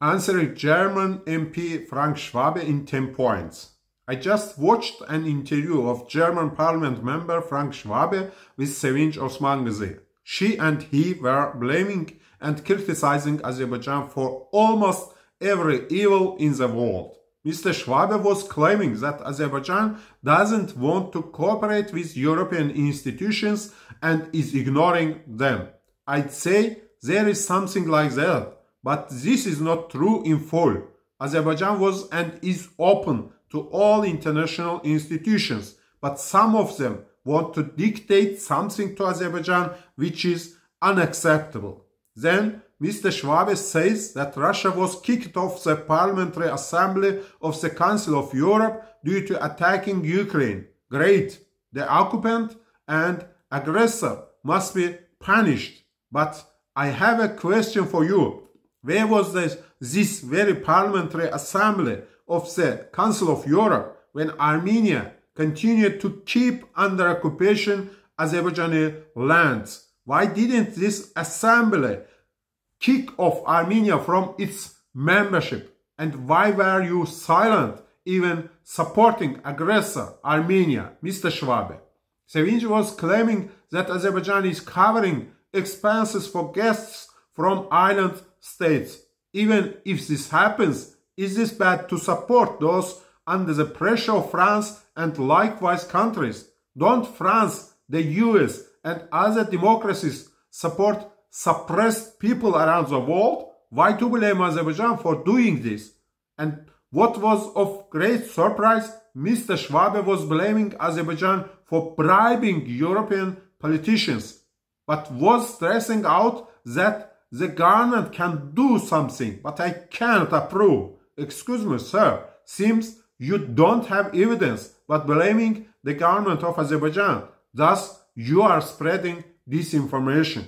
Answering German MP Frank Schwabe in 10 points. I just watched an interview of German parliament member Frank Schwabe with Sevinj Osmanguizi. She and he were blaming and criticizing Azerbaijan for almost every evil in the world. Mr. Schwabe was claiming that Azerbaijan doesn't want to cooperate with European institutions and is ignoring them. I'd say there is something like that, but this is not true in full. Azerbaijan was and is open to all international institutions, but some of them want to dictate something to Azerbaijan which is unacceptable. Then Mr. Schwabe says that Russia was kicked off the Parliamentary Assembly of the Council of Europe due to attacking Ukraine. Great! The occupant and aggressor must be punished. But I have a question for you. Where was this very Parliamentary Assembly of the Council of Europe when Armenia continued to keep under occupation Azerbaijani lands? Why didn't this assembly kick off Armenia from its membership? And why were you silent, even supporting aggressor Armenia, Mr. Schwabe? Sevinj was claiming that Azerbaijan is covering expenses for guests from island states. Even if this happens, is this bad to support those under the pressure of France and likewise countries? Don't France, the US and other democracies support suppressed people around the world? Why to blame Azerbaijan for doing this? And what was of great surprise, Mr. Schwabe was blaming Azerbaijan for bribing European politicians, but was stressing out that the government can do something, but I can't approve. Excuse me, sir, seems you don't have evidence, but blaming the government of Azerbaijan. Thus, you are spreading disinformation.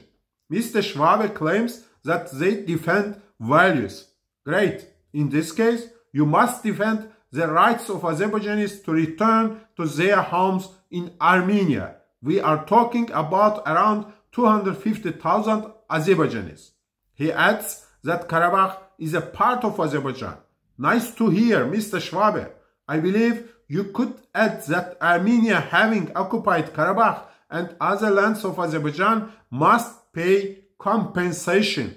Mr. Schwabe claims that they defend values. Great. In this case, you must defend the rights of Azerbaijanis to return to their homes in Armenia. We are talking about around 250,000 Azerbaijanis. He adds that Karabakh is a part of Azerbaijan. Nice to hear, Mr. Schwabe. I believe you could add that Armenia, having occupied Karabakh and other lands of Azerbaijan, must pay compensation.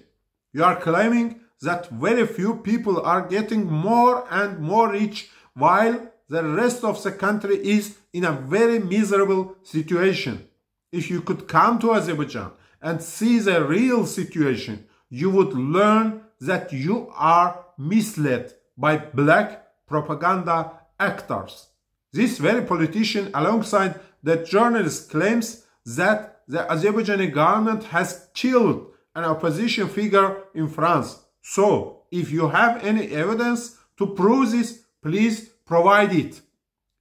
You are claiming that very few people are getting more and more rich while the rest of the country is in a very miserable situation. If you could come to Azerbaijan and see the real situation, you would learn that you are misled by black propaganda actors. This very politician, alongside the journalist, claims that the Azerbaijani government has killed an opposition figure in France. So, if you have any evidence to prove this, please provide it.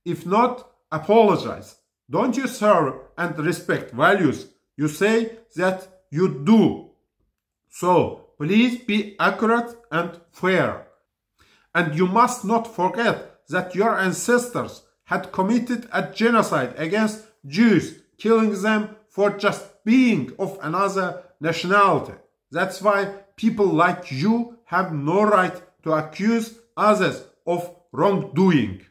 If not, apologize. Don't you serve and respect values? You say that you do. So, please be accurate and fair. And you must not forget that your ancestors had committed a genocide against Jews, killing them for just being of another nationality. That's why people like you have no right to accuse others of wrongdoing.